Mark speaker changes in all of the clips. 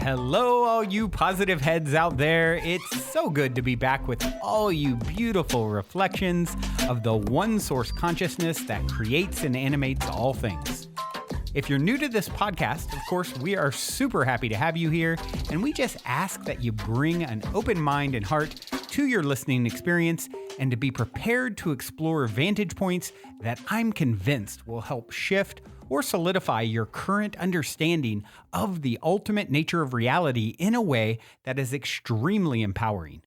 Speaker 1: Hello, all you positive heads out there. It's so good to be back with all you beautiful reflections of the one source consciousness that creates and animates all things. If you're new to this podcast, of course, we are super happy to have you here, and we just ask that you bring an open mind and heart to your listening experience and to be prepared to explore vantage points that I'm convinced will help shift or solidify your current understanding of the ultimate nature of reality in a way that is extremely empowering.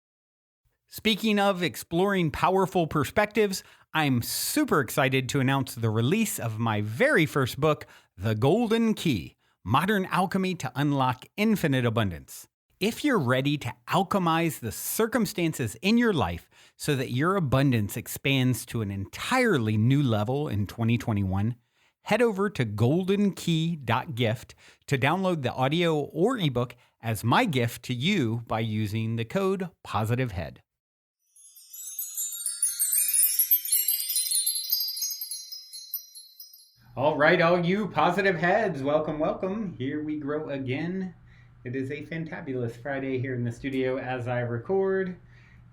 Speaker 1: Speaking of exploring powerful perspectives, I'm super excited to announce the release of my very first book, The Golden Key: Modern Alchemy to Unlock Infinite Abundance. If you're ready to alchemize the circumstances in your life so that your abundance expands to an entirely new level in 2021, head over to goldenkey.gift to download the audio or ebook as my gift to you by using the code POSITIVEHEAD. All right, all you positive heads, welcome, welcome. Here we grow again. It is a fantabulous Friday here in the studio as I record,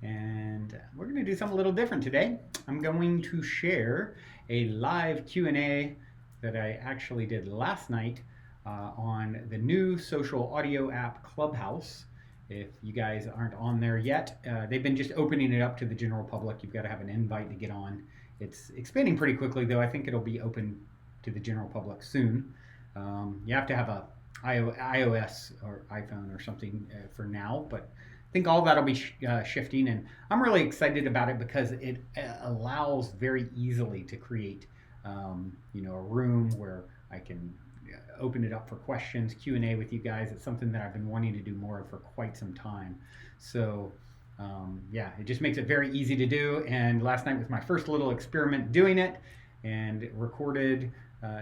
Speaker 1: and we're going to do something a little different today. I'm going to share a live Q&A that I actually did last night on the new social audio app Clubhouse. If you guys aren't on there yet, they've been just opening it up to the general public. You've got to have an invite to get on. It's expanding pretty quickly, though. I think it'll be open to the general public soon. You have to have a iOS or iPhone or something for now, but I think all that'll be shifting, and I'm really excited about it because it allows very easily to create a room where I can open it up for questions, Q&A with you guys. It's something that I've been wanting to do more of for quite some time. So it just makes it very easy to do. And last night was my first little experiment doing it, and recorded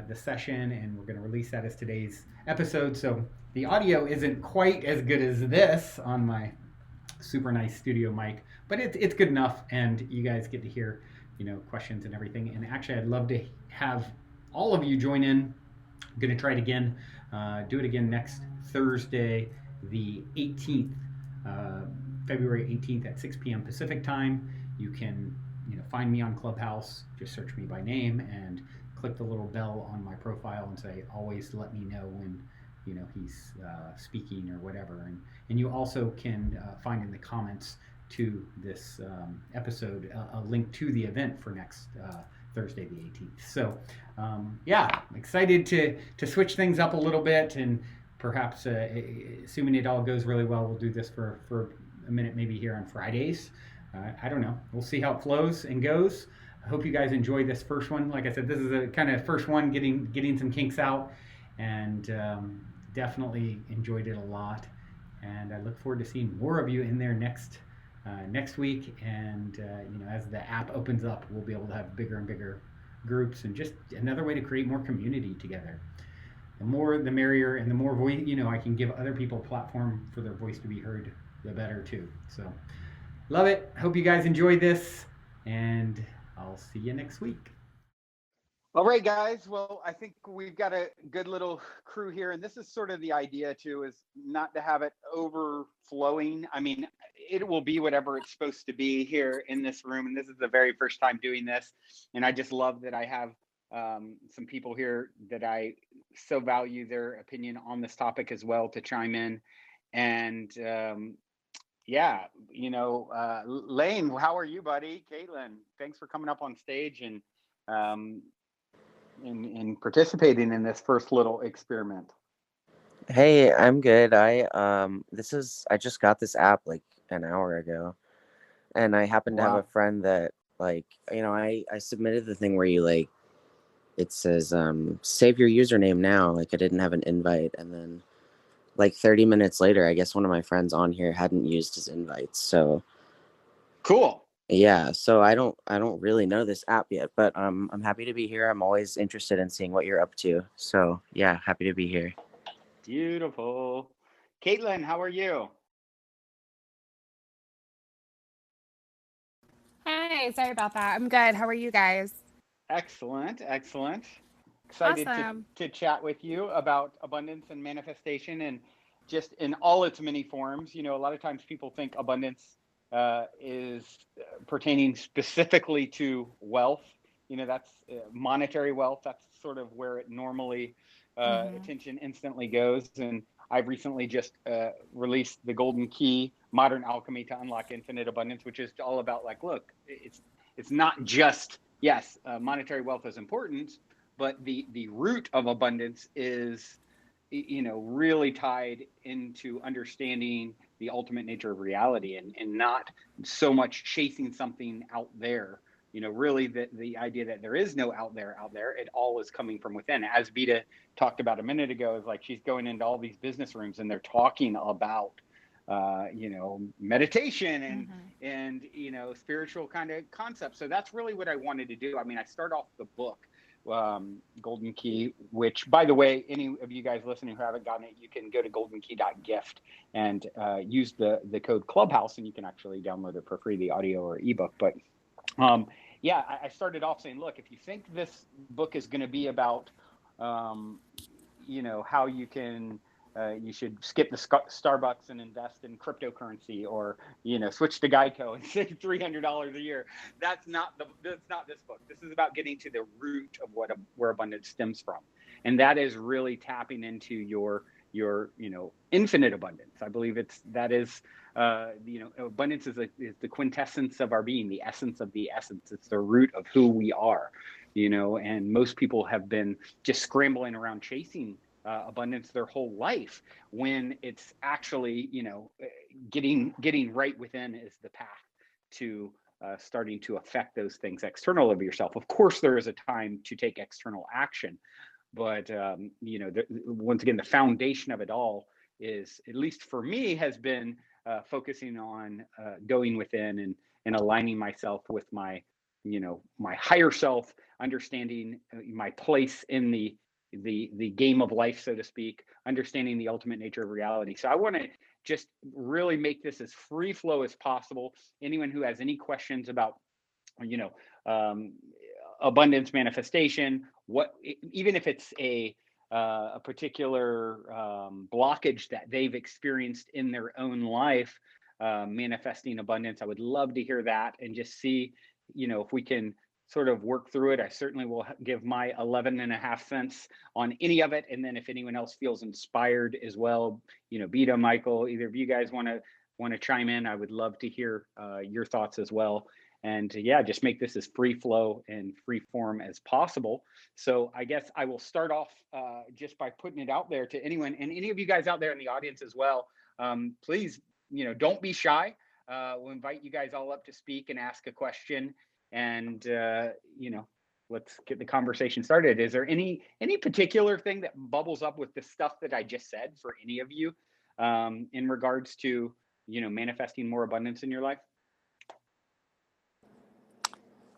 Speaker 1: the session, and we're going to release that as today's episode. So the audio isn't quite as good as this on my super nice studio mic, but it's good enough, and you guys get to hear questions and everything. And actually, I'd love to have all of you join in. I'm going to try it again, do it again next Thursday, the 18th, February 18th at 6 p.m. Pacific time. You can find me on Clubhouse. Just search me by name and click the little bell on my profile and say, always let me know when he's speaking or whatever. And you also can find in the comments to this episode a link to the event for next Thursday the 18th. So excited to switch things up a little bit, and perhaps assuming it all goes really well, we'll do this for a minute maybe here on Fridays. I don't know. We'll see how it flows and goes. I hope you guys enjoy this first one. Like I said, this is a kind of first one, getting some kinks out, and definitely enjoyed it a lot. And I look forward to seeing more of you in there next week. And as the app opens up, we'll be able to have bigger and bigger groups, and just another way to create more community together. The more the merrier, and the more voice I can give other people a platform for their voice to be heard, the better too. So love it. Hope you guys enjoyed this, and I'll see you next week.
Speaker 2: All right, guys. Well, I think we've got a good little crew here, and this is sort of the idea too, is not to have it overflowing. I mean, it will be whatever it's supposed to be here in this room, and this is the very first time doing this, and I just love that I have some people here that I so value their opinion on this topic as well to chime in. And Lane, how are you, buddy? Caitlin, thanks for coming up on stage and participating in this first little experiment.
Speaker 3: Hey, I'm good. I just got this app like an hour ago, and I happen to have a friend that I submitted the thing where you it says save your username now. I didn't have an invite, and then 30 minutes later, I guess one of my friends on here hadn't used his invites. So
Speaker 2: cool.
Speaker 3: Yeah, so I don't really know this app yet, but I'm happy to be here. I'm always interested in seeing what you're up to. So yeah, happy to be here.
Speaker 2: Beautiful. Caitlin, how are you?
Speaker 4: Hi, sorry about that. I'm good. How are you guys?
Speaker 2: Excellent. Excited
Speaker 4: Awesome.
Speaker 2: to chat with you about abundance and manifestation. And just in all its many forms. You know, a lot of times people think abundance is pertaining specifically to wealth. You know, that's monetary wealth. That's sort of where it normally attention instantly goes. And I've recently just released the Golden Key: Modern Alchemy to Unlock Infinite Abundance, which is all about like, look, it's not just, yes, monetary wealth is important, but the root of abundance is, you know, really tied into understanding the ultimate nature of reality, and not so much chasing something out there. You know, really the idea that there is no out there, it all is coming from within. As Vita talked about a minute ago, is like she's going into all these business rooms and they're talking about you know, meditation and you know, spiritual kind of concepts. So that's really what I wanted to do. I mean, I start off the book Golden Key, which, by the way, any of you guys listening who haven't gotten it, you can go to goldenkey.gift and use the code Clubhouse, and you can actually download it for free, the audio or ebook. But yeah, I started off saying, look, if you think this book is going to be about you know, how you can you should skip the Starbucks and invest in cryptocurrency, or, you know, switch to Geico and save $300 a year. That's not this book. This is about getting to the root of where abundance stems from, and that is really tapping into your you know, infinite abundance. I believe that is you know, abundance is the quintessence of our being, the essence of the essence. It's the root of who we are, you know. And most people have been just scrambling around chasing abundance their whole life, when it's actually, you know, getting right within is the path to starting to affect those things external of yourself. Of course, there is a time to take external action, but you know, once again, the foundation of it all is, at least for me, has been focusing on going within and aligning myself with my, you know, my higher self, understanding my place in the game of life, so to speak, understanding the ultimate nature of reality. So I want to just really make this as free flow as possible. Anyone who has any questions about, you know, abundance manifestation, even if it's a particular blockage that they've experienced in their own life, manifesting abundance, I would love to hear that, and just see, you know, if we can sort of work through it. I certainly will give my 11.5 cents on any of it. And then if anyone else feels inspired as well, you know, Beta, Michael, either of you guys want to chime in, I would love to hear your thoughts as well. And yeah, just make this as free flow and free form as possible. So I guess I will start off just by putting it out there to anyone, and any of you guys out there in the audience as well. Please, you know, don't be shy. We'll invite you guys all up to speak and ask a question. And you know, let's get the conversation started. Is there any particular thing that bubbles up with the stuff that I just said for any of you in regards to, you know, manifesting more abundance in your life?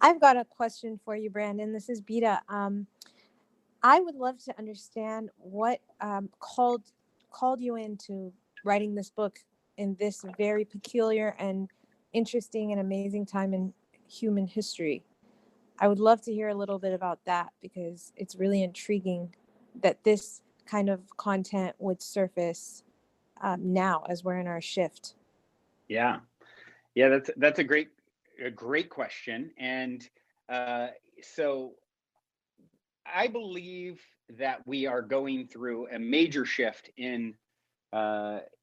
Speaker 5: I've got a question for you, Brandon. This is Beta. I would love to understand what called you into writing this book in this very peculiar and interesting and amazing time in human history. I would love to hear a little bit about that, because it's really intriguing that this kind of content would surface now as we're in our shift.
Speaker 2: Yeah, that's a great question. And so I believe that we are going through a major shift in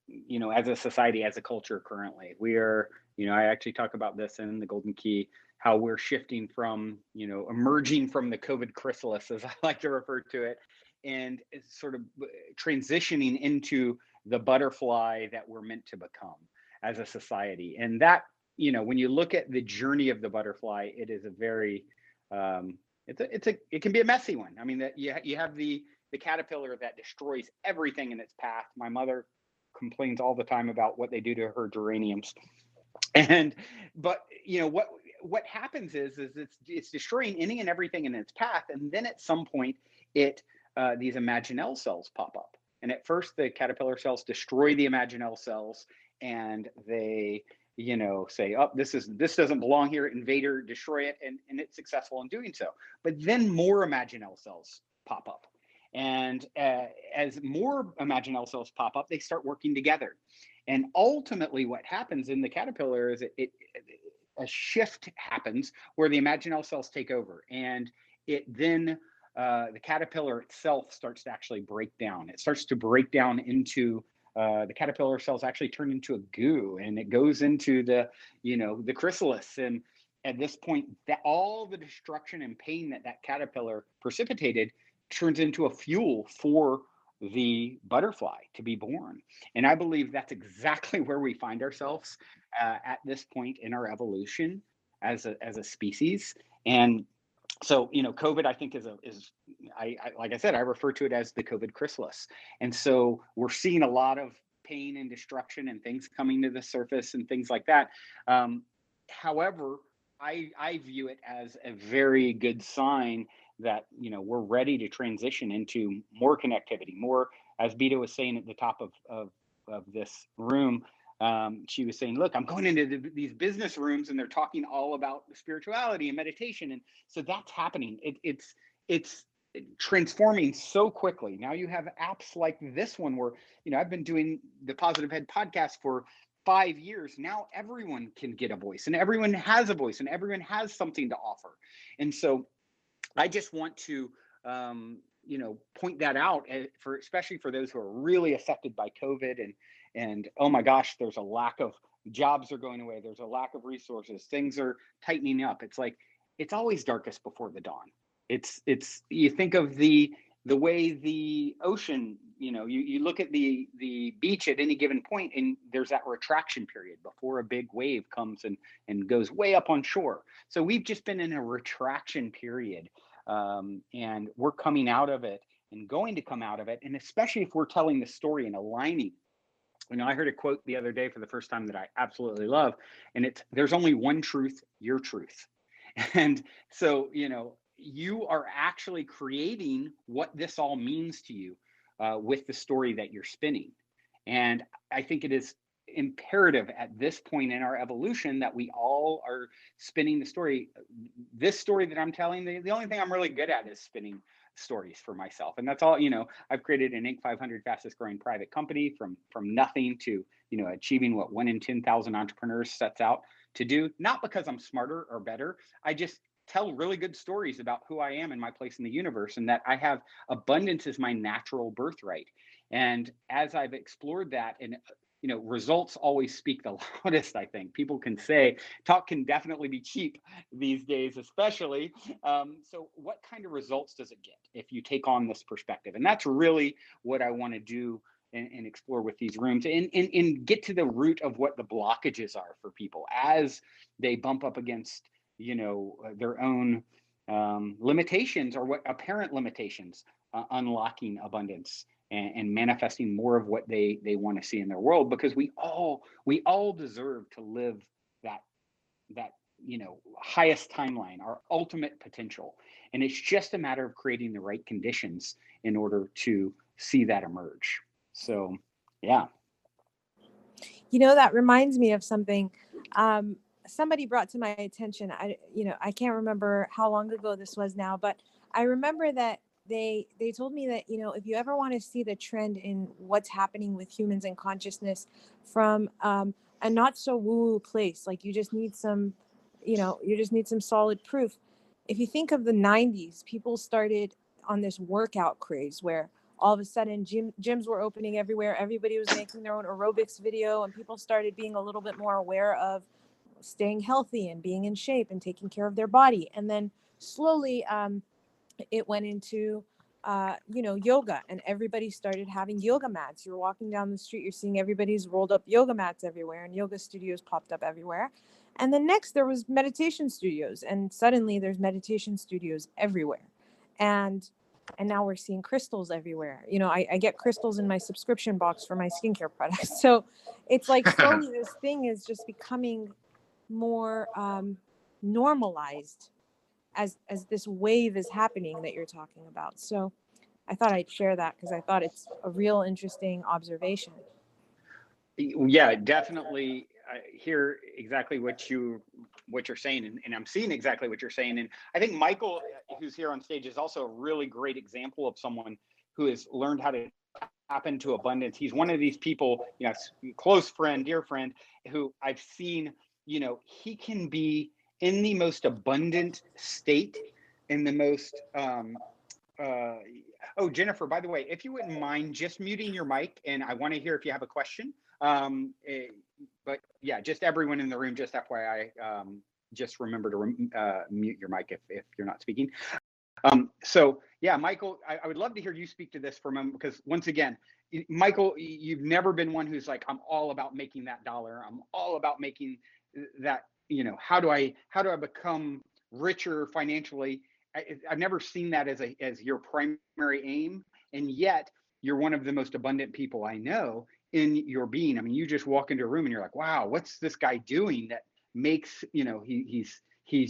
Speaker 2: you know, as a society, as a culture currently. We are, you know, I actually talk about this in the Golden Key, how we're shifting from, you know, emerging from the COVID chrysalis, as I like to refer to it, and it's sort of transitioning into the butterfly that we're meant to become as a society. And that, you know, when you look at the journey of the butterfly, it is a very it can be a messy one. I mean, that you have the caterpillar that destroys everything in its path. My mother complains all the time about what they do to her geraniums. But you know, what happens is it's destroying any and everything in its path, and then at some point these imaginal cells pop up. And at first the caterpillar cells destroy the imaginal cells, and they, you know, say, oh, this doesn't belong here, invader, destroy it, and it's successful in doing so. But then more imaginal cells pop up, And as more imaginal cells pop up, they start working together. And ultimately what happens in the caterpillar is a shift happens where the imaginal cells take over, and it then the caterpillar itself starts to actually break down. It starts to break down into the caterpillar cells actually turn into a goo, and it goes into the, the chrysalis. And at this point, that all the destruction and pain that caterpillar precipitated turns into a fuel for the butterfly to be born. And I believe that's exactly where we find ourselves at this point in our evolution as a species. And so, COVID, I think, I like I said, I refer to it as the COVID chrysalis. And so we're seeing a lot of pain and destruction and things coming to the surface and things like that. However, I view it as a very good sign that, we're ready to transition into more connectivity, more, as Beta was saying at the top of this room. She was saying, look, I'm going into these business rooms and they're talking all about spirituality and meditation. And so that's happening. It's transforming so quickly. Now you have apps like this one where, I've been doing the Positive Head podcast for 5 years. Now everyone can get a voice, and everyone has a voice, and everyone has something to offer. And so I just want to, point that out especially for those who are really affected by COVID, and oh my gosh, there's a lack of jobs are going away. There's a lack of resources. Things are tightening up. It's like, it's always darkest before the dawn. It's you think of the way the ocean, you look at the beach at any given point, and there's that retraction period before a big wave comes and goes way up on shore. So we've just been in a retraction period, and we're coming out of it and going to come out of it. And especially if we're telling the story and aligning. I heard a quote the other day for the first time that I absolutely love, and it's, there's only one truth, your truth. And so, you are actually creating what this all means to you with the story that you're spinning. And I think it is imperative at this point in our evolution that we all are spinning the story. This story that I'm telling, the only thing I'm really good at is spinning stories for myself. And that's all, I've created an Inc. 500 fastest growing private company from nothing to, achieving what 1 in 10,000 entrepreneurs sets out to do, not because I'm smarter or better. I just tell really good stories about who I am and my place in the universe, and that I have abundance as my natural birthright. And as I've explored that, and results always speak the loudest. I think people can say talk can definitely be cheap these days, especially. So what kind of results does it get if you take on this perspective? And that's really what I want to do and explore with these rooms, and get to the root of what the blockages are for people as they bump up against, their own limitations, or what apparent limitations, unlocking abundance and manifesting more of what they want to see in their world, because we all deserve to live that highest timeline, our ultimate potential. And it's just a matter of creating the right conditions in order to see that emerge. So yeah.
Speaker 5: That reminds me of something somebody brought to my attention. I can't remember how long ago this was now, but I remember that they told me that, if you ever want to see the trend in what's happening with humans and consciousness from a not so woo-woo place, like you just need some solid proof. If you think of the 90s, people started on this workout craze where all of a sudden gyms were opening everywhere. Everybody was making their own aerobics video, and people started being a little bit more aware of staying healthy and being in shape and taking care of their body. And then slowly it went into yoga, and everybody started having yoga mats. You're walking down the street, you're seeing everybody's rolled up yoga mats everywhere, and yoga studios popped up everywhere. And then next there was meditation studios, and suddenly there's meditation studios everywhere. And now we're seeing crystals everywhere. I get crystals in my subscription box for my skincare products. So it's like slowly this thing is just becoming more normalized as this wave is happening that you're talking about. So I thought I'd share that because I thought it's a real interesting observation.
Speaker 2: Yeah, definitely. I hear exactly what you're saying, and I'm seeing exactly what you're saying. And I think Michael, who's here on stage, is also a really great example of someone who has learned how to tap into abundance. He's one of these people, you know, close friend, dear friend, who I've seen, you know, he can be in the most abundant state, in the most oh, Jennifer, by the way, if you wouldn't mind just muting your mic, and I want to hear if you have a question. But yeah, just everyone in the room, just FYI, just remember to mute your mic if you're not speaking. So yeah, Michael, I would love to hear you speak to this for a moment, because once again, Michael, you've never been one who's like, I'm all about making that dollar. I'm all about making that, you know, how do I become richer financially? I've never seen that as your primary aim. And yet you're one of the most abundant people I know in your being. I mean, you just walk into a room and you're like, wow, what's this guy doing that makes, you know, he's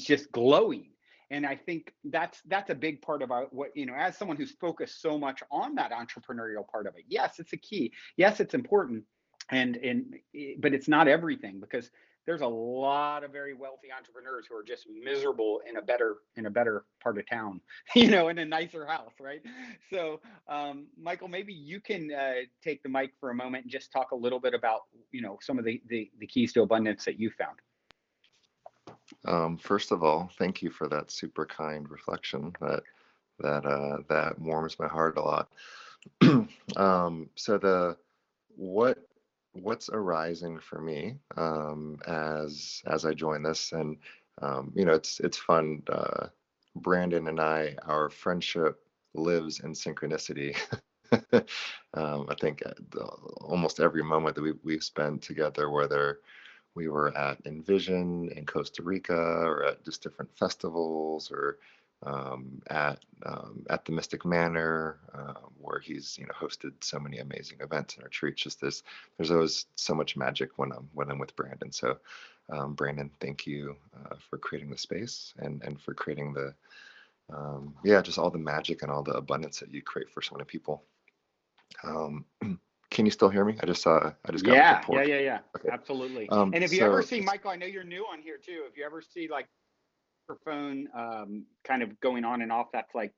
Speaker 2: just glowing. And I think that's a big part of what, you know, as someone who's focused so much on that entrepreneurial part of it. Yes, it's a key. Yes, it's important. But it's not everything, because there's a lot of very wealthy entrepreneurs who are just miserable in a better part of town, you know, in a nicer house, right? So, Michael, maybe you can take the mic for a moment and just talk a little bit about, you know, some of the keys to abundance that you found.
Speaker 6: First of all, thank you for that super kind reflection. That warms my heart a lot. So what's arising for me as I join this, and you know, it's fun. Brandon and our friendship lives in synchronicity. I think almost every moment that we've spent together, whether we were at Envision in Costa Rica, or at just different festivals, or at the Mystic Manor, where he's, you know, hosted so many amazing events and retreats. Just there's always so much magic when I'm with Brandon. So Brandon, thank you for creating the space, and for creating the just all the magic and all the abundance that you create for so many people. Can you still hear me? I just got
Speaker 2: Yeah.
Speaker 6: Okay.
Speaker 2: Absolutely. And if you ever see, Michael, I know you're new on here too. If you ever see like microphone kind of going on and off, that's like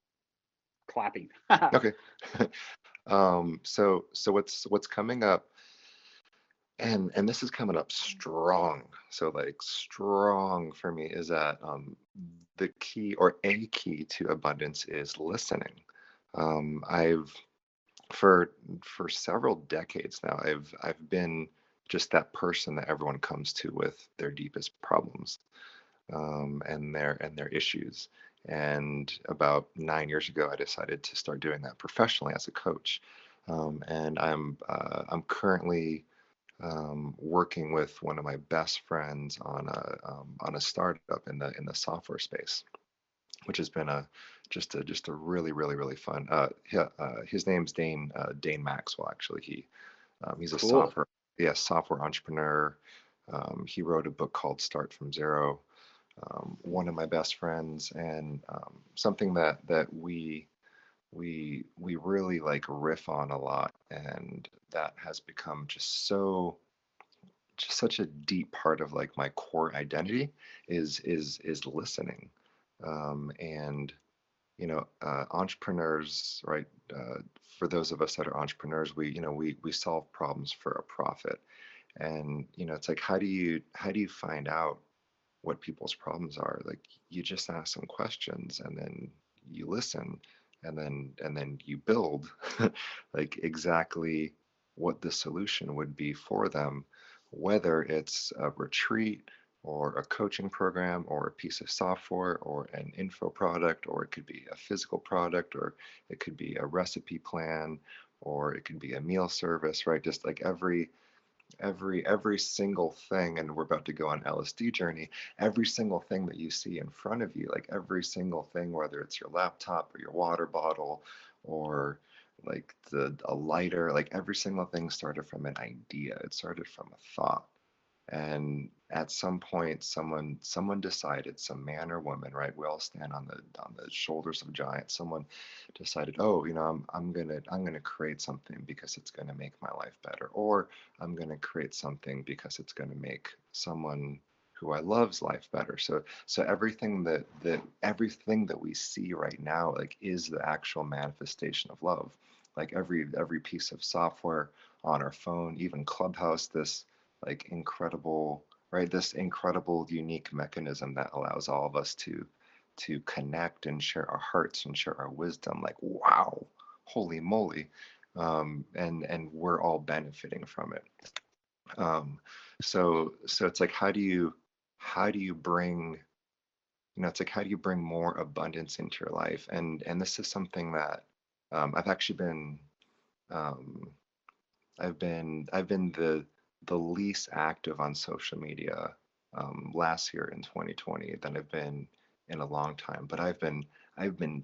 Speaker 2: clapping.
Speaker 6: Okay. So what's coming up, and this is coming up strong. So like strong for me is that the key, or a key to abundance, is listening. I've for several decades now, I've been just that person that everyone comes to with their deepest problems, and their issues. And about 9 years ago, I decided to start doing that professionally as a coach. And I'm currently working with one of my best friends on a startup in the software space, which has been just a really fun. His name's Dane Maxwell. Actually, he's a
Speaker 2: Cool.
Speaker 6: software entrepreneur. He wrote a book called Start from Zero. One of my best friends, and something that we really like riff on a lot, and that has become just such a deep part of like my core identity is listening. And you know, entrepreneurs, right? For those of us that are entrepreneurs, we solve problems for a profit. And you know, it's like, how do you find out what people's problems are? Like, you just ask them questions, and then you listen, and then you build like exactly what the solution would be for them, whether it's a retreat, or a coaching program, or a piece of software, or an info product, or it could be a physical product, or it could be a recipe plan, or it could be a meal service, right? Just like every single thing, and we're about to go on LSD journey, every single thing that you see in front of you, like every single thing, whether it's your laptop or your water bottle, or like a lighter, like every single thing started from an idea. It started from a thought. And at some point, someone decided, some man or woman, right? We all stand on the shoulders of giants. Someone decided, oh, you know, I'm gonna create something because it's gonna make my life better, or I'm gonna create something because it's gonna make someone who I loves life better. So everything that we see right now, like, is the actual manifestation of love. Like every piece of software on our phone, even Clubhouse, this like incredible, right? This incredible unique mechanism that allows all of us to connect and share our hearts and share our wisdom. Like, wow, holy moly. And we're all benefiting from it. So it's like, how do you bring, it's like, how do you bring more abundance into your life? And this is something that I've actually been, um, I've been the least active on social media last year in 2020 than I've been in a long time. But I've been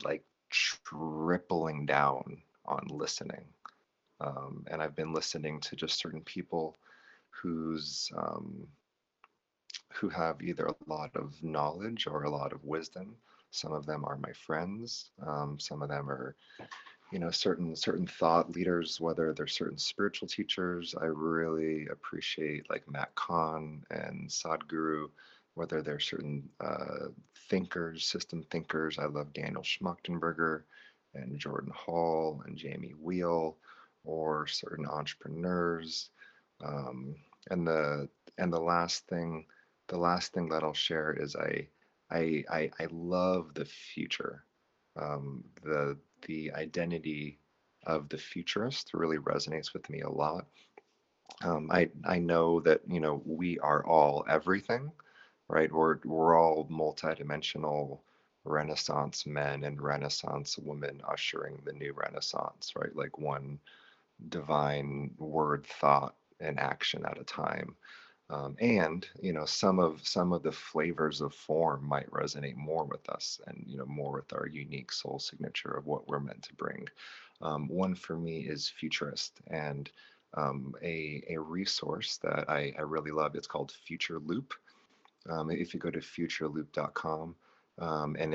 Speaker 6: like tripling down on listening. And I've been listening to just certain people whose who have either a lot of knowledge or a lot of wisdom. Some of them are my friends. Some of them are, certain thought leaders, whether they're certain spiritual teachers. I really appreciate like Matt Kahn and Sadhguru, whether they're certain thinkers, system thinkers. I love Daniel Schmachtenberger and Jordan Hall and Jamie Wheel, or certain entrepreneurs. Um, and the and the last thing that I'll share is I love the future. The identity of the futurist really resonates with me a lot. I know that, we are all everything, right? We're all multidimensional Renaissance men and Renaissance women ushering the new Renaissance, right? Like one divine word, thought, and action at a time. And some of the flavors of form might resonate more with us, and more with our unique soul signature of what we're meant to bring. One for me is futurist, and a resource that I really love. It's called Future Loop. If you go to futureloop.com, and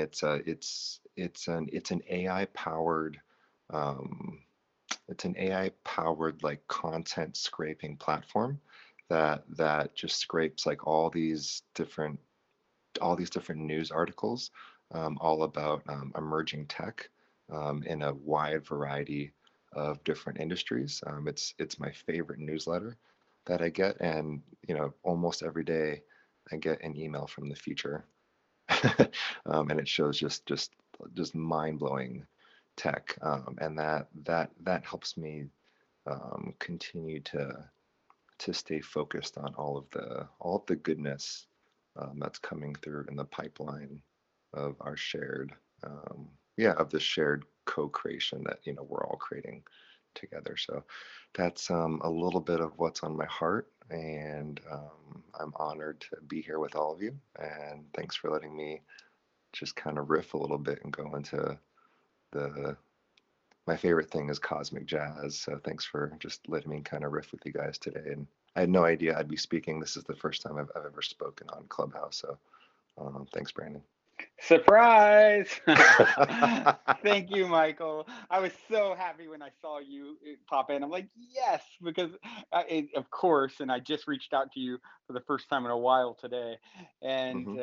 Speaker 6: um, it's an AI powered like content scraping platform that just scrapes like all these different news articles, all about emerging tech, in a wide variety of different industries. It's my favorite newsletter that I get, and almost every day I get an email from the future, and it shows just mind blowing tech, and that helps me continue to stay focused on all of the goodness that's coming through in the pipeline of our shared, of the shared co-creation that we're all creating together. So that's a little bit of what's on my heart, and I'm honored to be here with all of you. And thanks for letting me just kind of riff a little bit and go into the my favorite thing is cosmic jazz. So thanks for just letting me kind of riff with you guys today. And I had no idea I'd be speaking. This is the first time I've ever spoken on Clubhouse. So thanks, Brandon.
Speaker 2: Surprise! Thank you, Michael. I was so happy when I saw you pop in. I'm like, yes, because of course, and I just reached out to you for the first time in a while today. And,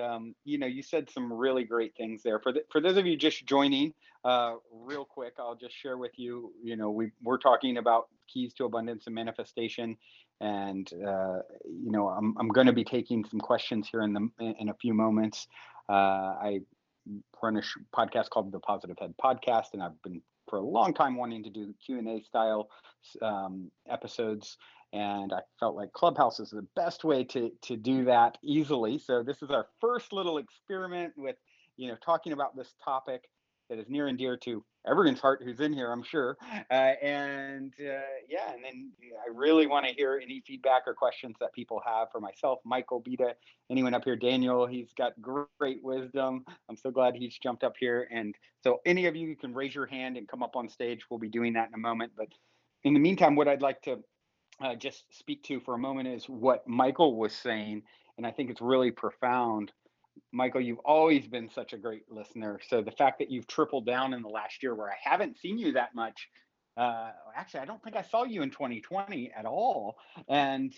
Speaker 2: you said some really great things there. For those of you just joining, real quick, I'll just share with you, we're talking about keys to abundance and manifestation. And, I'm going to be taking some questions here in a few moments. I run a podcast called the Positive Head Podcast, and I've been for a long time wanting to do Q&A style episodes, and I felt like Clubhouse is the best way to do that easily. So this is our first little experiment with talking about this topic that is near and dear to everyone's heart who's in here, I'm sure. And then I really want to hear any feedback or questions that people have for myself, Michael, Beta, anyone up here, Daniel. He's got great wisdom. I'm so glad he's jumped up here. And so any of you can raise your hand and come up on stage. We'll be doing that in a moment. But in the meantime, what I'd like to just speak to for a moment is what Michael was saying. And I think it's really profound. Michael, you've always been such a great listener. So the fact that you've tripled down in the last year where I haven't seen you that much, actually, I don't think I saw you in 2020 at all. And,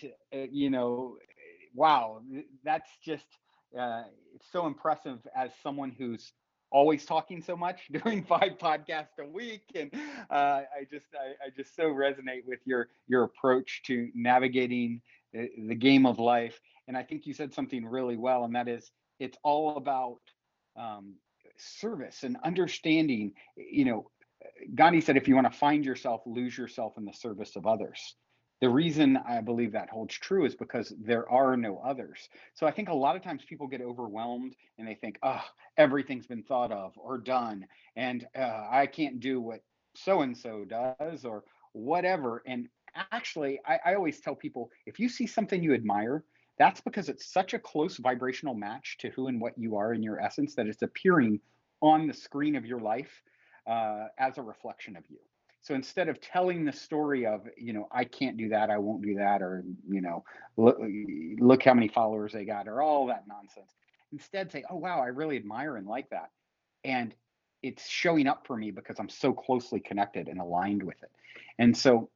Speaker 2: wow, that's just it's so impressive as someone who's always talking so much, doing 5 podcasts a week, and I just so resonate with your approach to navigating the game of life. And I think you said something really well, and that is it's all about um, service and understanding. You know, Gandhi said, if you want to find yourself, lose yourself in the service of others. The reason I believe that holds true is because there are no others. So I think a lot of times people get overwhelmed and they think, oh, everything's been thought of or done, and I can't do what so and so does or whatever. And actually, I always tell people, if you see something you admire, that's because it's such a close vibrational match to who and what you are in your essence that it's appearing on the screen of your life as a reflection of you. So instead of telling the story of, you know, I can't do that, I won't do that, or, you know, look how many followers they got, or all that nonsense, instead say, oh, wow, I really admire and like that. And it's showing up for me because I'm so closely connected and aligned with it. And so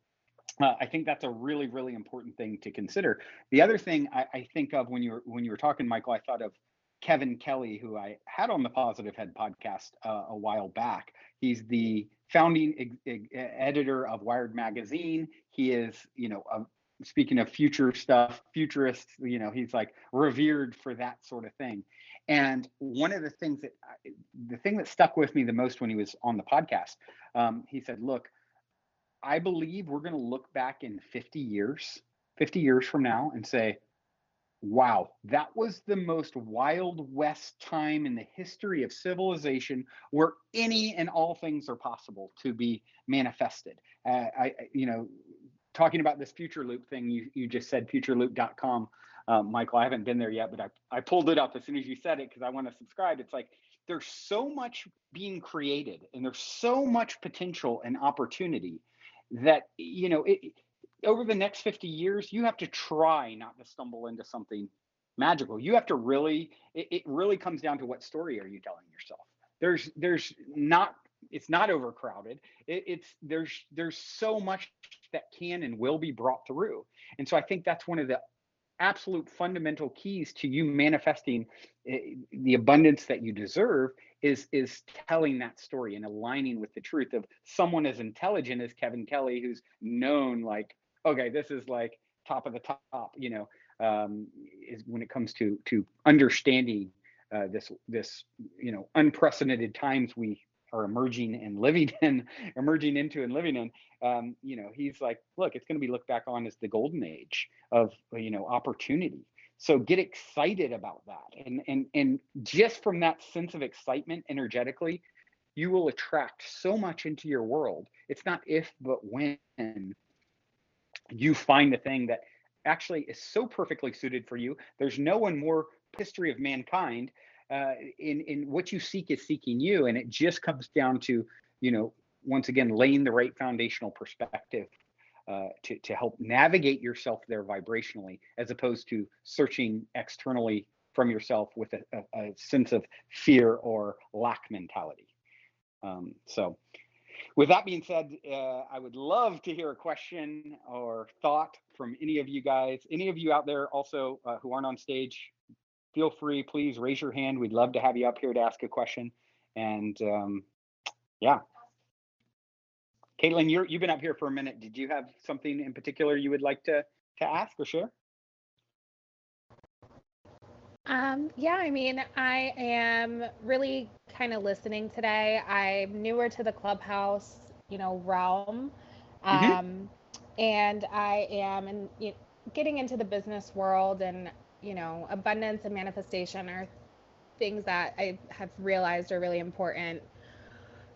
Speaker 2: I think that's a really, really important thing to consider. The other thing I think of when you were talking, Michael, I thought of Kevin Kelly, who I had on the Positive Head podcast a while back. He's the founding editor of Wired magazine. He is, you know, speaking of future stuff, futurist. You know, he's like revered for that sort of thing. And one of the things the thing that stuck with me the most when he was on the podcast, he said, "Look, I believe we're going to look back in 50 years from now and say, wow, that was the most Wild West time in the history of civilization where any and all things are possible to be manifested." You know, talking about this future loop thing, you just said futureloop.com. Michael, I haven't been there yet, but I pulled it up as soon as you said it because I want to subscribe. It's like there's so much being created and there's so much potential and opportunity that, you know, over the next 50 years, you have to try not to stumble into something magical. You have to really, it really comes down to what story are you telling yourself. There's not, it's not overcrowded. There's so much that can and will be brought through. And so I think that's one of the absolute fundamental keys to you manifesting the abundance that you deserve is telling that story and aligning with the truth of someone as intelligent as Kevin Kelly, who's known like, okay, this is like top of the top, you know, is when it comes to understanding this you know, unprecedented times we are emerging and living in, emerging into and living in. You know, he's like, look, it's going to be looked back on as the golden age of, you know, opportunity. So get excited about that, and just from that sense of excitement energetically, you will attract so much into your world. It's not if, but when you find the thing that actually is so perfectly suited for you. There's no one more history of mankind. In what you seek is seeking you, and it just comes down to, you know, once again, laying the right foundational perspective to help navigate yourself there vibrationally, as opposed to searching externally from yourself with a sense of fear or lack mentality. So with that being said, I would love to hear a question or thought from any of you guys. Any of you out there also who aren't on stage, feel free, please raise your hand. We'd love to have you up here to ask a question. And yeah. Caitlin, you've been up here for a minute. Did you have something in particular you would like to ask or share?
Speaker 4: Yeah, I mean, I am really kind of listening today. I'm newer to the Clubhouse, you know, realm. And I am getting into the business world, and, you know, abundance and manifestation are things that I have realized are really important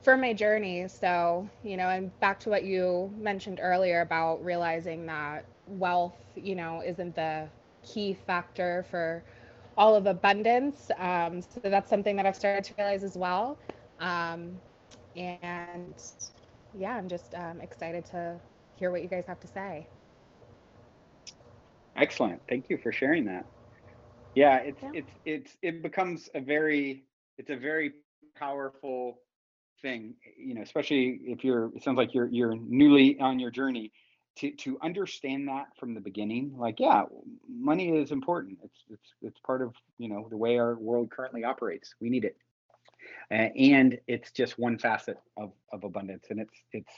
Speaker 4: for my journey. So, you know, and back to what you mentioned earlier about realizing that wealth, you know, isn't the key factor for all of abundance. So that's something that I've started to realize as well. And yeah, I'm just excited to hear what you guys have to say.
Speaker 2: Excellent. Thank you for sharing that. Yeah, it becomes it's a very powerful thing, you know, especially if it sounds like you're newly on your journey. to understand that from the beginning, like, yeah, money is important. It's part of, the way our world currently operates. We need it. And it's just one facet of abundance. And it's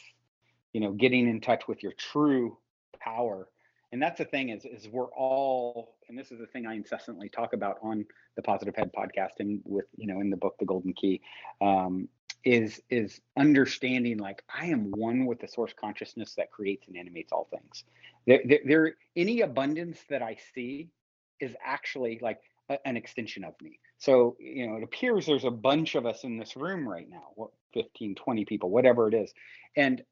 Speaker 2: getting in touch with your true power. And that's the thing is we're all, and this is the thing I incessantly talk about on the Positive Head podcast and with, in the book, The Golden Key, is understanding, like, I am one with the source consciousness that creates and animates all things. Any abundance that I see is actually like an extension of me. So, it appears there's a bunch of us in this room right now, 15, 20 people, whatever it is. And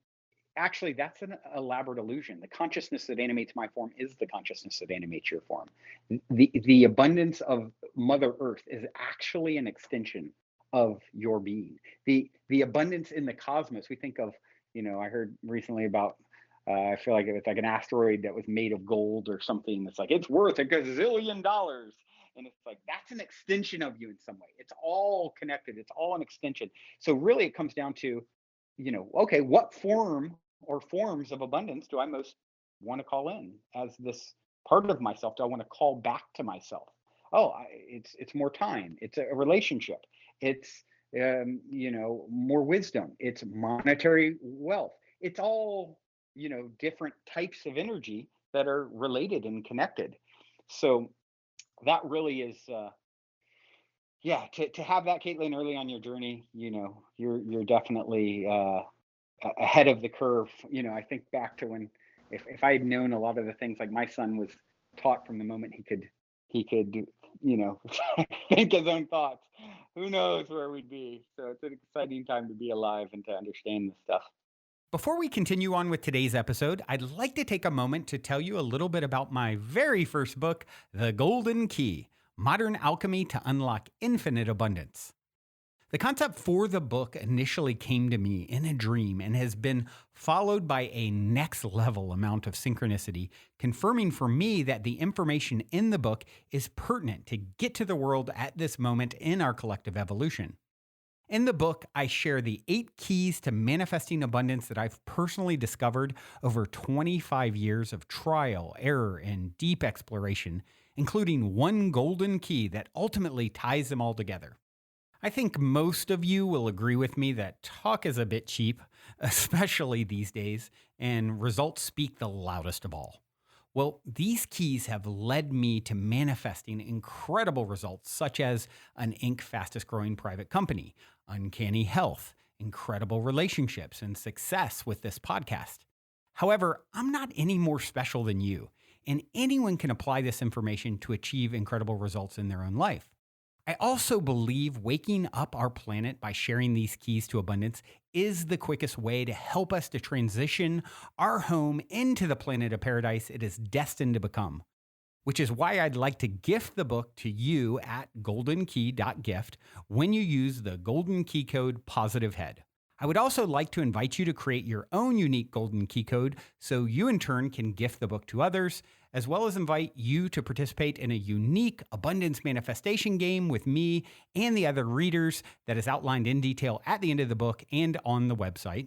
Speaker 2: actually, that's an elaborate illusion. The consciousness that animates my form is the consciousness that animates your form. The abundance of Mother Earth is actually an extension of your being. The abundance in the cosmos, we think of, I heard recently about, I feel like it's like an asteroid that was made of gold or something. That's like, it's worth $1 gazillion. And it's like, that's an extension of you in some way. It's all connected. It's all an extension. So really it comes down to, okay, what form or forms of abundance do I most want to call in as this part of myself? Do I want to call back to myself? Oh, it's more time. It's a relationship. It's, more wisdom. It's monetary wealth. It's all, different types of energy that are related and connected. So that really is, yeah, to have that, Caitlin, early on your journey, you're definitely ahead of the curve. I think back to when, if I had known a lot of the things, like my son was taught from the moment he could think his own thoughts, who knows where we'd be. So it's an exciting time to be alive and to understand this stuff.
Speaker 1: Before we continue on with today's episode, I'd like to take a moment to tell you a little bit about my very first book, The Golden Key: Modern Alchemy to Unlock Infinite Abundance. The concept for the book initially came to me in a dream and has been followed by a next level amount of synchronicity, confirming for me that the information in the book is pertinent to get to the world at this moment in our collective evolution. In the book, I share the 8 keys to manifesting abundance that I've personally discovered over 25 years of trial, error, and deep exploration, including one golden key that ultimately ties them all together. I think most of you will agree with me that talk is a bit cheap, especially these days, and results speak the loudest of all. Well, these keys have led me to manifesting incredible results, such as an Inc. fastest growing private company, uncanny health, incredible relationships, and success with this podcast. However, I'm not any more special than you, and anyone can apply this information to achieve incredible results in their own life. I also believe waking up our planet by sharing these keys to abundance is the quickest way to help us to transition our home into the planet of paradise it is destined to become, which is why I'd like to gift the book to you at goldenkey.gift when you use the golden key code POSITIVEHEAD. I would also like to invite you to create your own unique golden key code so you in turn can gift the book to others, as well as invite you to participate in a unique abundance manifestation game with me and the other readers that is outlined in detail at the end of the book and on the website,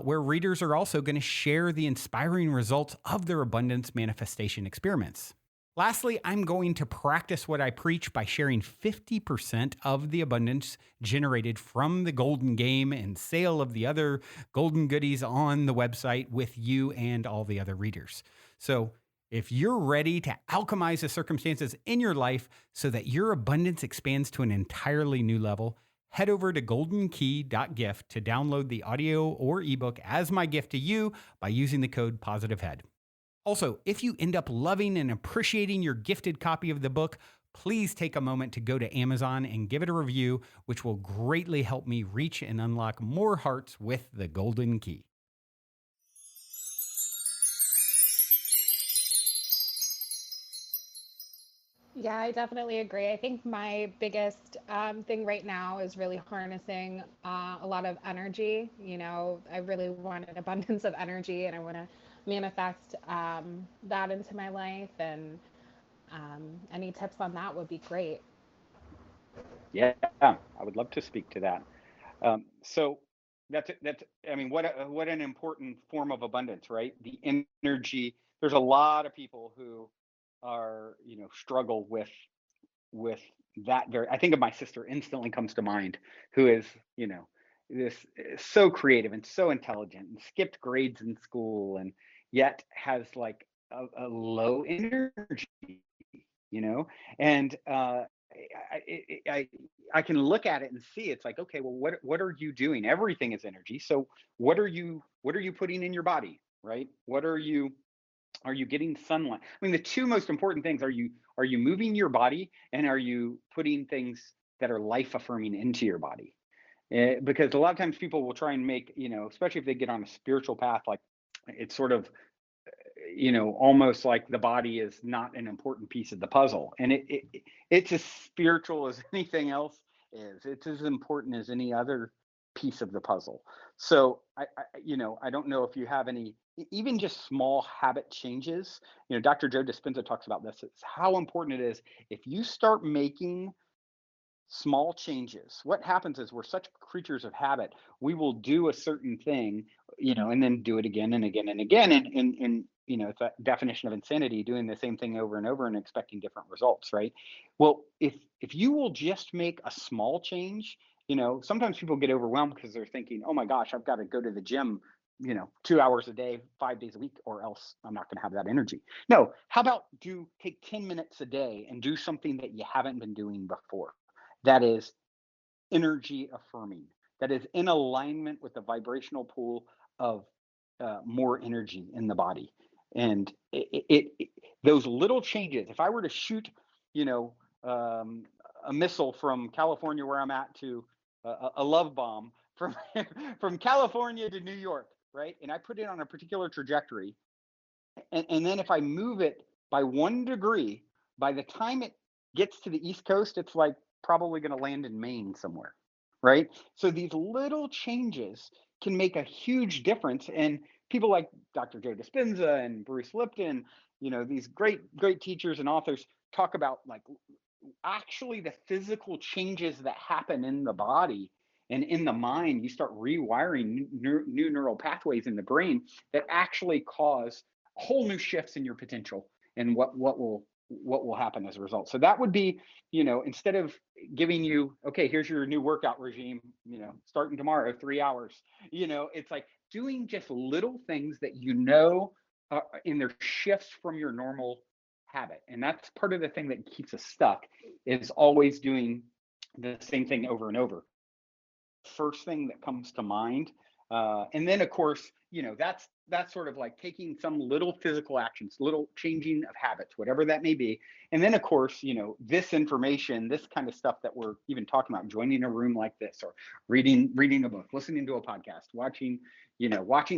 Speaker 1: where readers are also going to share the inspiring results of their abundance manifestation experiments. Lastly, I'm going to practice what I preach by sharing 50% of the abundance generated from the golden game and sale of the other golden goodies on the website with you and all the other readers. So if you're ready to alchemize the circumstances in your life so that your abundance expands to an entirely new level, head over to goldenkey.gift to download the audio or ebook as my gift to you by using the code POSITIVEHEAD. Also, if you end up loving and appreciating your gifted copy of the book, please take a moment to go to Amazon and give it a review, which will greatly help me reach and unlock more hearts with the Golden Key.
Speaker 4: Yeah, I definitely agree. I think my biggest thing right now is really harnessing a lot of energy. I really want an abundance of energy and I want to manifest that into my life. And any tips on that would be great.
Speaker 2: Yeah, I would love to speak to that. So I mean, what an important form of abundance, right? The energy. There's a lot of people who are, struggle with that very. I think of my sister instantly comes to mind, who is, this so creative and so intelligent and skipped grades in school and yet has like a low energy, and I I can look at it and see it's like, okay, well, what are you doing? Everything is energy. So what are you putting in your body, right? Are you getting sunlight? I mean, the two most important things are you moving your body, and are you putting things that are life affirming into your body? Because a lot of times people will try and make, especially if they get on a spiritual path, like it's sort of, almost like the body is not an important piece of the puzzle. And it's as spiritual as anything else is. It's as important as any other piece of the puzzle. So I don't know if you have any, even just small habit changes. Dr. Joe Dispenza talks about this. It's how important it is if you start making small changes. What happens is we're such creatures of habit. We will do a certain thing, and then do it again and again and again. And it's a definition of insanity, doing the same thing over and over and expecting different results, right? Well, if you will just make a small change, sometimes people get overwhelmed because they're thinking, oh my gosh, I've got to go to the gym, 2 hours a day, 5 days a week, or else I'm not going to have that energy. No, how about take 10 minutes a day and do something that you haven't been doing before? That is energy affirming, that is in alignment with the vibrational pool of more energy in the body. And those little changes, if I were to shoot, a missile from California, where I'm at, to a love bomb from from California to New York, right? And I put it on a particular trajectory, and then if I move it by 1 degree, by the time it gets to the East Coast, it's like probably going to land in Maine somewhere, right? So these little changes can make a huge difference. And people like Dr. Joe Dispenza and Bruce Lipton, these great teachers and authors talk about, like, actually the physical changes that happen in the body and in the mind. You start rewiring new neural pathways in the brain that actually cause whole new shifts in your potential and what will happen as a result. So that would be, instead of giving you, okay, here's your new workout regime, starting tomorrow, 3 hours, it's like doing just little things that, in their shifts from your normal habit. And that's part of the thing that keeps us stuck, is always doing the same thing over and over. First thing that comes to mind. And then, of course, that's sort of like taking some little physical actions, little changing of habits, whatever that may be. And then, of course, this information, this kind of stuff that we're even talking about, joining a room like this, or reading a book, listening to a podcast, watching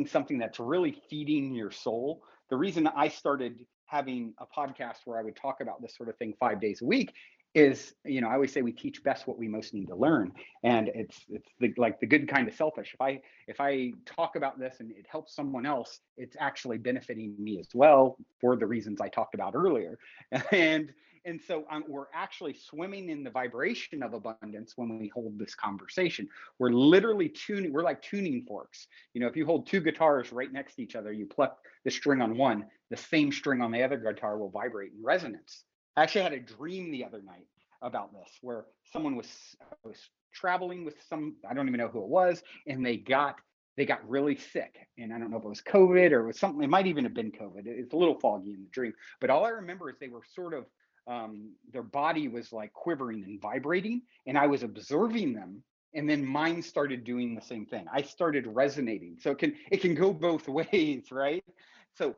Speaker 2: something that's really feeding your soul. The reason I started having a podcast where I would talk about this sort of thing 5 days a week is, I always say we teach best what we most need to learn. And it's like the good kind of selfish. If I talk about this and it helps someone else, it's actually benefiting me as well, for the reasons I talked about earlier. And so we're actually swimming in the vibration of abundance when we hold this conversation. We're literally tuning. We're like tuning forks. If you hold two guitars right next to each other, you pluck the string on one, the same string on the other guitar will vibrate in resonance. I actually had a dream the other night about this, where someone was traveling with I don't even know who it was, and they got really sick. And I don't know if it was COVID or it was something. It might even have been COVID. It's a little foggy in the dream, but all I remember is they were sort of, their body was like quivering and vibrating, and I was observing them. And then mine started doing the same thing. I started resonating. So it can go both ways, right? So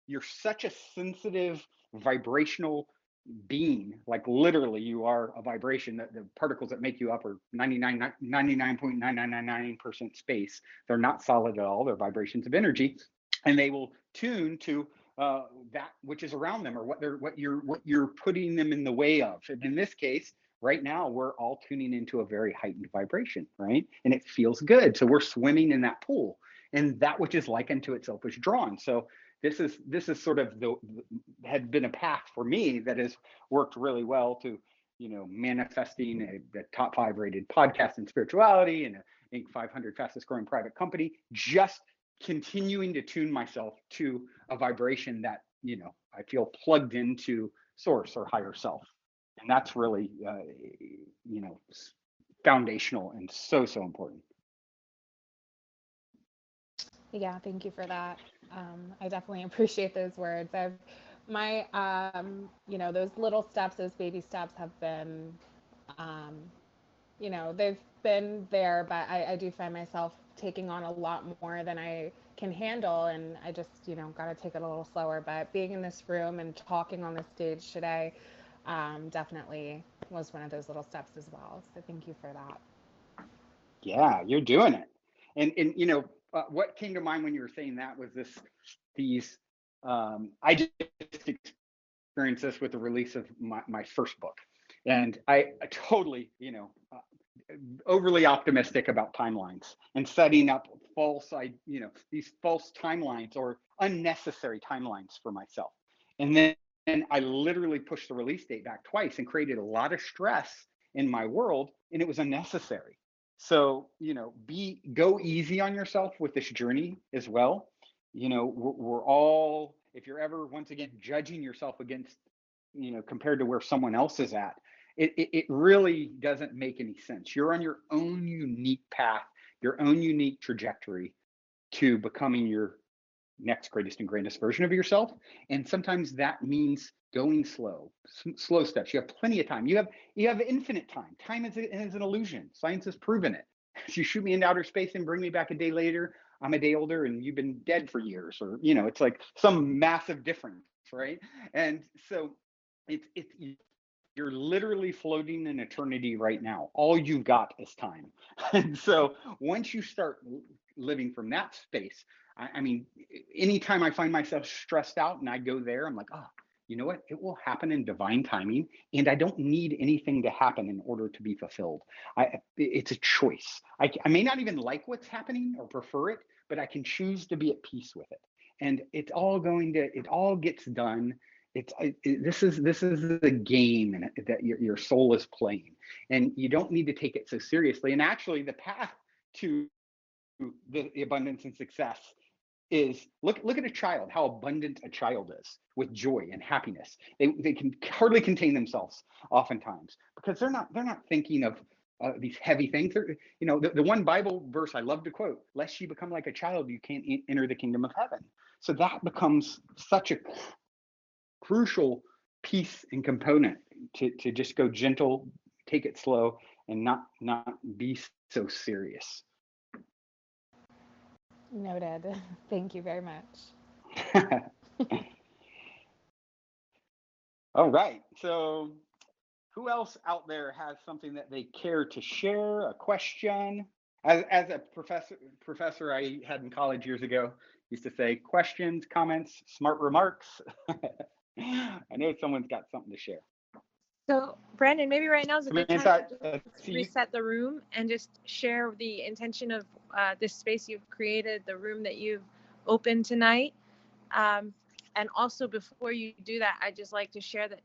Speaker 2: you're such a sensitive vibrational being, like literally you are a vibration. That the particles that make you up are 99.9999% space. They're not solid at all. They're vibrations of energy, and they will tune to that which is around them, or what you're putting them in the way of. And in this case, right now, we're all tuning into a very heightened vibration, right? And it feels good. So we're swimming in that pool, and that which is likened to itself is drawn. So this is sort of had been a path for me that has worked really well to, manifesting a top 5 rated podcast in spirituality, and Inc. 500 fastest growing private company, just continuing to tune myself to a vibration that, I feel plugged into source or higher self. And that's really, foundational and so important.
Speaker 4: Yeah, thank you for that. I definitely appreciate those words. Those little steps, those baby steps have been, they've been there, but I do find myself taking on a lot more than I can handle. And I just, got to take it a little slower. But being in this room and talking on the stage today definitely was one of those little steps as well. So thank you for that.
Speaker 2: Yeah, you're doing it. And what came to mind when you were saying that was I just experienced this with the release of my first book. And I totally, overly optimistic about timelines and setting up these false timelines or unnecessary timelines for myself. And then I literally pushed the release date back twice and created a lot of stress in my world, and it was unnecessary. So, go easy on yourself with this journey as well. We're all, if you're ever once again judging yourself against, compared to where someone else is at, it really doesn't make any sense. You're on your own unique path, your own unique trajectory to becoming your next greatest and greatest version of yourself. And sometimes that means going slow steps. You have plenty of time. You have infinite time. Time is an illusion. Science has proven it. If you shoot me into outer space and bring me back a day later, I'm a day older and you've been dead for years, or it's like some massive difference, right? And so you're literally floating in eternity right now. All you've got is time. And so once you start living from that space, I mean, anytime I find myself stressed out and I go there, I'm like, oh, you know what? It will happen in divine timing, and I don't need anything to happen in order to be fulfilled. It's a choice. I may not even like what's happening or prefer it, but I can choose to be at peace with it. And it all gets done. This is the game that your soul is playing, and you don't need to take it so seriously. And actually, the path to the abundance and success is look at a child, how abundant a child is with joy and happiness. They can hardly contain themselves oftentimes because they're not thinking of these heavy things. The one Bible verse I love to quote: "Lest you become like a child, you can't enter the kingdom of heaven." So that becomes such a crucial piece and component to just go gentle, take it slow, and not be so serious.
Speaker 4: Noted. Thank you very much.
Speaker 2: All right. So who else out there has something that they care to share, a question? As a professor I had in college years ago used to say, questions, comments, smart remarks. I know someone's got something to share.
Speaker 5: So, Brandon, maybe right now is a good time to
Speaker 2: just
Speaker 5: reset the room and just share the intention of this space you've created, the room that you've opened tonight. And also, before you do that, I'd just like to share that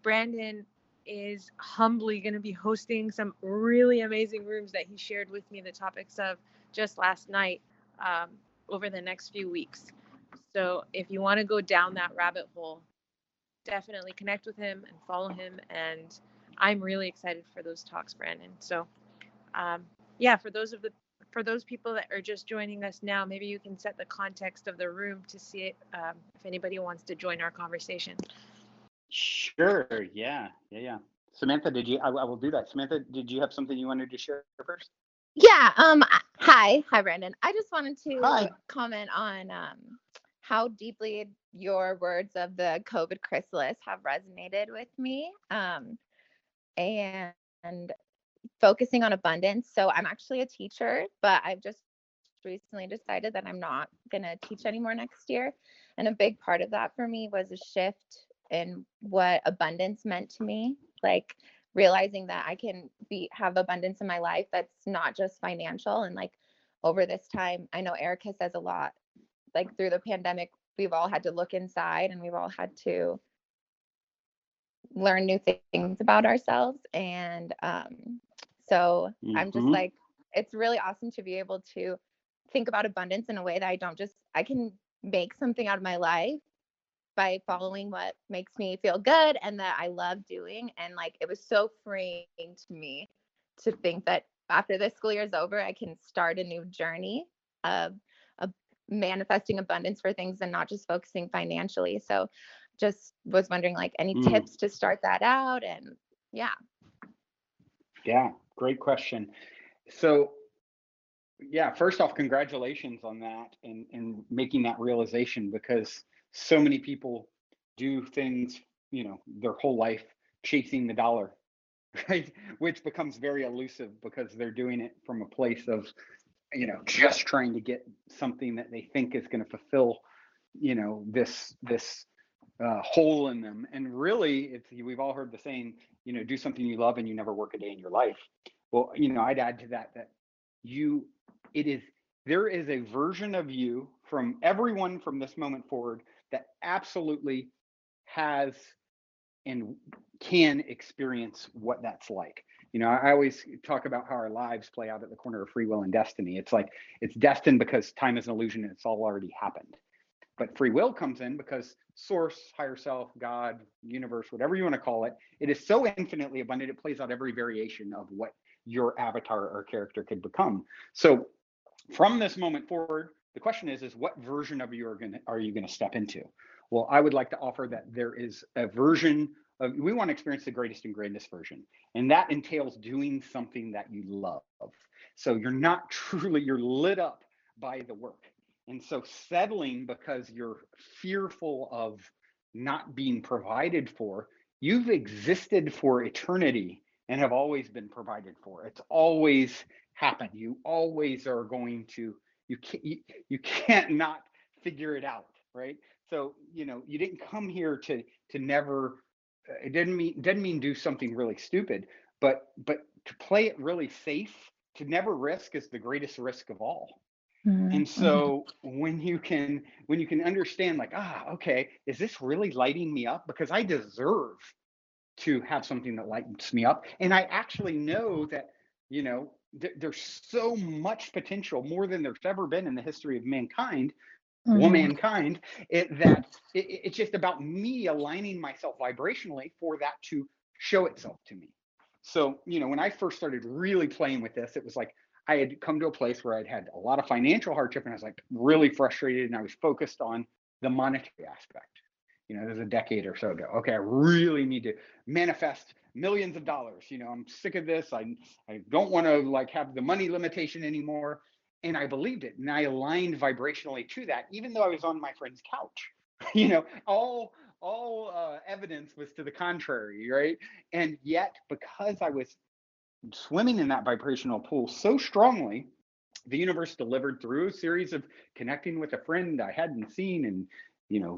Speaker 5: Brandon is humbly going to be hosting some really amazing rooms that he shared with me the topics of just last night over the next few weeks. So if you want to go down that rabbit hole, definitely connect with him and follow him. And I'm really excited for those talks, Brandon. So for those people that are just joining us now, maybe you can set the context of the room to see it, if anybody wants to join our conversation.
Speaker 2: Sure. Yeah. Samantha, I will do that. Samantha, did you have something you wanted to share first?
Speaker 7: Yeah. Hi, Brandon. I just wanted to comment on how deeply your words of the COVID chrysalis have resonated with me, and focusing on abundance. So I'm actually a teacher, but I've just recently decided that I'm not going to teach anymore next year. And a big part of that for me was a shift in what abundance meant to me, like realizing that I can have abundance in my life that's not just financial. And like over this time, I know Erica says a lot, like through the pandemic, we've all had to look inside and we've all had to learn new things about ourselves. And so I'm just like it's really awesome to be able to think about abundance in a way that I can make something out of my life by following what makes me feel good and that I love doing. And like, it was so freeing to me to think that after this school year is over, I can start a new journey of manifesting abundance for things and not just focusing financially. So just was wondering, like, any tips to start that out. And yeah.
Speaker 2: Great question. So yeah, first off, congratulations on that and making that realization, because so many people do things, their whole life chasing the dollar, right? Which becomes very elusive because they're doing it from a place of, just trying to get something that they think is going to fulfill, this hole in them. And really, we've all heard the saying, do something you love and you never work a day in your life. Well, I'd add to that there is a version of you from everyone from this moment forward that absolutely has and can experience what that's like. I always talk about how our lives play out at the corner of free will and destiny. It's like it's destined because time is an illusion and it's all already happened. But free will comes in because source, higher self, God, universe, whatever you want to call it, it is so infinitely abundant, it plays out every variation of what your avatar or character could become. So from this moment forward, the question is what version of you are you going to step into? Well, I would like to offer that there is a version of, we want to experience the greatest and grandest version. And that entails doing something that you love. So you're lit up by the work. And so settling because you're fearful of not being provided for, you've existed for eternity and have always been provided for. It's always happened. You always are going to, you can't not figure it out, right? So, you didn't come here to never, it doesn't mean do something really stupid, but to play it really safe, to never risk is the greatest risk of all. And so when you can understand, like, okay, is this really lighting me up? Because I deserve to have something that lights me up. And I actually know that, there's so much potential, more than there's ever been in the history of mankind, womankind, it's just about me aligning myself vibrationally for that to show itself to me. So, when I first started really playing with this, it was like, I had come to a place where I'd had a lot of financial hardship and I was like really frustrated, and I was focused on the monetary aspect. There's a decade or so ago. Okay, I really need to manifest millions of dollars. I'm sick of this. I don't want to have the money limitation anymore. And I believed it, and I aligned vibrationally to that, even though I was on my friend's couch. All evidence was to the contrary, right? And yet, because I was swimming in that vibrational pool so strongly, the universe delivered through a series of connecting with a friend I hadn't seen in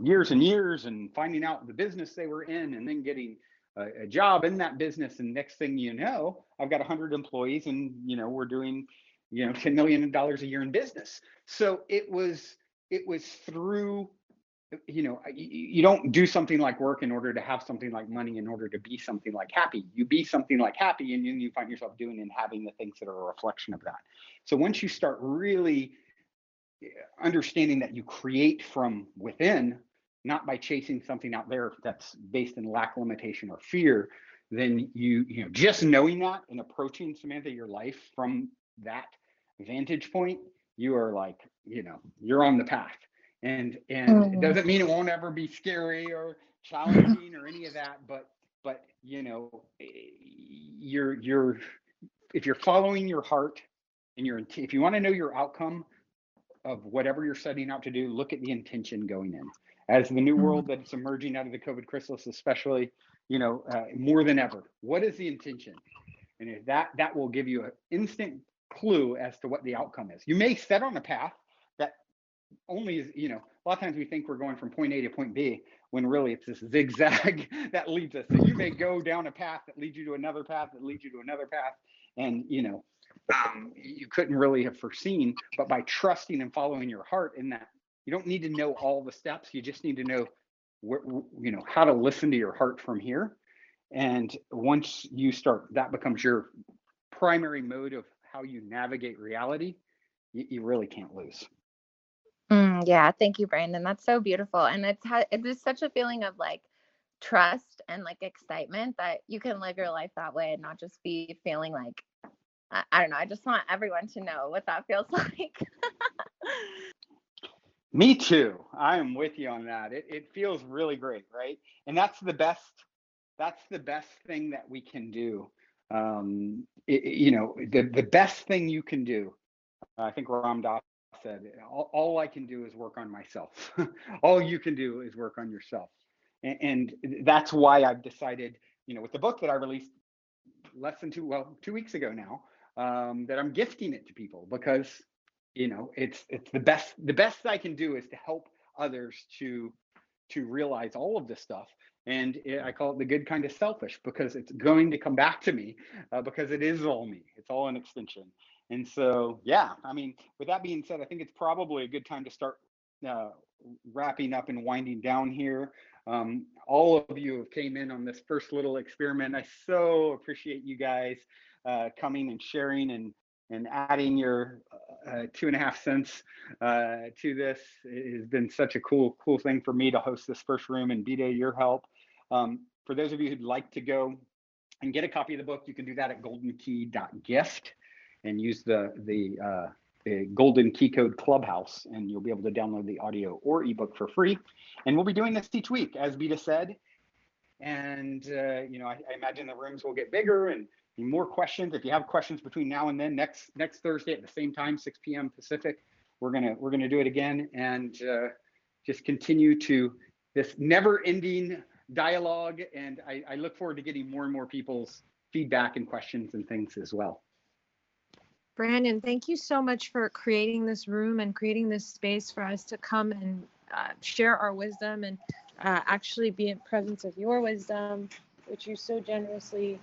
Speaker 2: years and years, and finding out the business they were in, and then getting a job in that business. And next thing you know, I've got 100 employees, and we're doing $10 million a year in business. So it was through, you don't do something like work in order to have something like money, in order to be something like happy. You be something like happy, and then you find yourself doing and having the things that are a reflection of that. So once you start really understanding that you create from within, not by chasing something out there that's based in lack, limitation, or fear, then you just knowing that and approaching, Samantha, your life from that vantage point, you are like, you're on the path. And it doesn't mean it won't ever be scary or challenging or any of that, but you're if you're following your heart, and if you want to know your outcome of whatever you're setting out to do, look at the intention going in. As the new world that's emerging out of the COVID chrysalis, especially, more than ever, what is the intention? And if that will give you an instant clue as to what the outcome is. You may set on a path that only is, a lot of times we think we're going from point A to point B, when really it's this zigzag that leads us. So you may go down a path that leads you to another path that leads you to another path, and you couldn't really have foreseen. But by trusting and following your heart in that, you don't need to know all the steps. You just need to know how to listen to your heart from here. And once you start, that becomes your primary mode of how you navigate reality, you really can't lose.
Speaker 7: Yeah, thank you, Brandon. That's so beautiful. And it's such a feeling of like trust and like excitement that you can live your life that way and not just be feeling like, I don't know. I just want everyone to know what that feels like.
Speaker 2: Me too. I am with you on that. It feels really great, right? And that's the best thing that we can do. The best thing you can do, I think Ram Dass said, all I can do is work on myself. All you can do is work on yourself. And that's why I've decided, with the book that I released less than 2 weeks ago now, that I'm gifting it to people, because it's the best I can do is to help others to realize all of this stuff. And I call it the good kind of selfish, because it's going to come back to me, because it is all me. It's all an extension. And so, yeah, I mean, with that being said, I think it's probably a good time to start wrapping up and winding down here. All of you have came in on this first little experiment. I so appreciate you guys coming and sharing and adding your 2.5 cents to this. It has been such a cool thing for me to host this first room, and Bita, your help. For those of you who'd like to go and get a copy of the book, you can do that at goldenkey.gift and use the golden key code Clubhouse, and you'll be able to download the audio or ebook for free. And we'll be doing this each week, as Bita said. And I imagine the rooms will get bigger and more questions. If you have questions between now and then, next Thursday at the same time, 6 p.m. Pacific, we're gonna do it again, and just continue to this never-ending dialogue. And I look forward to getting more and more people's feedback and questions and things as well.
Speaker 5: Brandon, thank you so much for creating this room and creating this space for us to come and share our wisdom and actually be in presence of your wisdom, which you so generously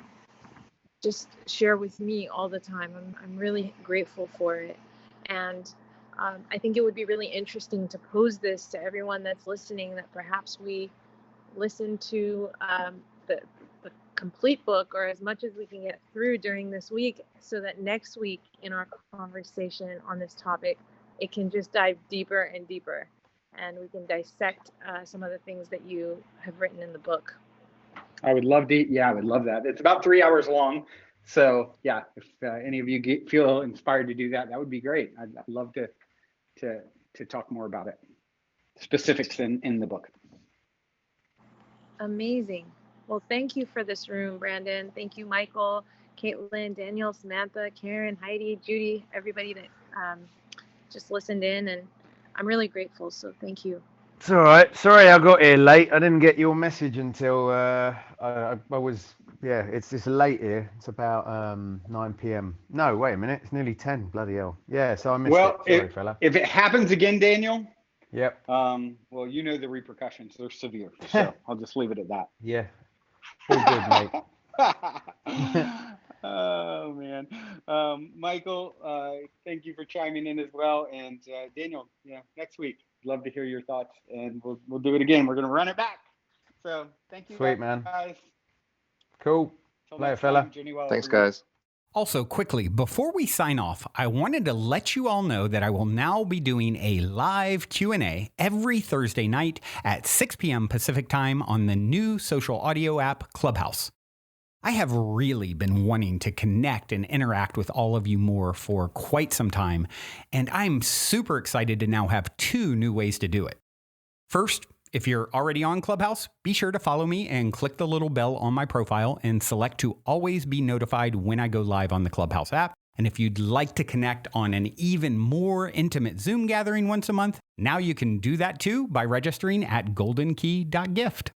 Speaker 5: just share with me all the time. I'm really grateful for it. And I think it would be really interesting to pose this to everyone that's listening, that perhaps we listen to the complete book, or as much as we can get through during this week, so that next week in our conversation on this topic, it can just dive deeper and deeper, and we can dissect some of the things that you have written in the book.
Speaker 2: I would love that. It's about 3 hours long. So yeah, if any of you feel inspired to do that, that would be great. I'd love to talk more about it. Specifics in the book.
Speaker 5: Amazing. Well, thank you for this room, Brandon. Thank you, Michael, Caitlin, Daniel, Samantha, Karen, Heidi, Judy, everybody that just listened in, and I'm really grateful. So thank you.
Speaker 8: It's all right. Sorry I got here late. I didn't get your message until I was, it's late here. It's about 9 p.m. No, wait a minute. It's nearly 10. Bloody hell. Yeah, so I missed it. Sorry, fella.
Speaker 2: If it happens again, Daniel.
Speaker 8: Yep.
Speaker 2: Well, the repercussions. They're severe. So I'll just leave it at that.
Speaker 8: Yeah. All good, mate.
Speaker 2: Oh, man. Michael, thank you for chiming in as well. And Daniel, next week, love to hear your thoughts, and we'll do it again. We're going to run it back. So thank you.
Speaker 8: Sweet,
Speaker 2: guys.
Speaker 8: man. Cool. Later, fella.
Speaker 6: Thanks, guys.
Speaker 1: Also, quickly, before we sign off, I wanted to let you all know that I will now be doing a live Q&A every Thursday night at 6 p.m. Pacific time on the new social audio app Clubhouse. I have really been wanting to connect and interact with all of you more for quite some time, and I'm super excited to now have 2 new ways to do it. First, if you're already on Clubhouse, be sure to follow me and click the little bell on my profile and select to always be notified when I go live on the Clubhouse app. And if you'd like to connect on an even more intimate Zoom gathering once a month, now you can do that too by registering at goldenkey.gift.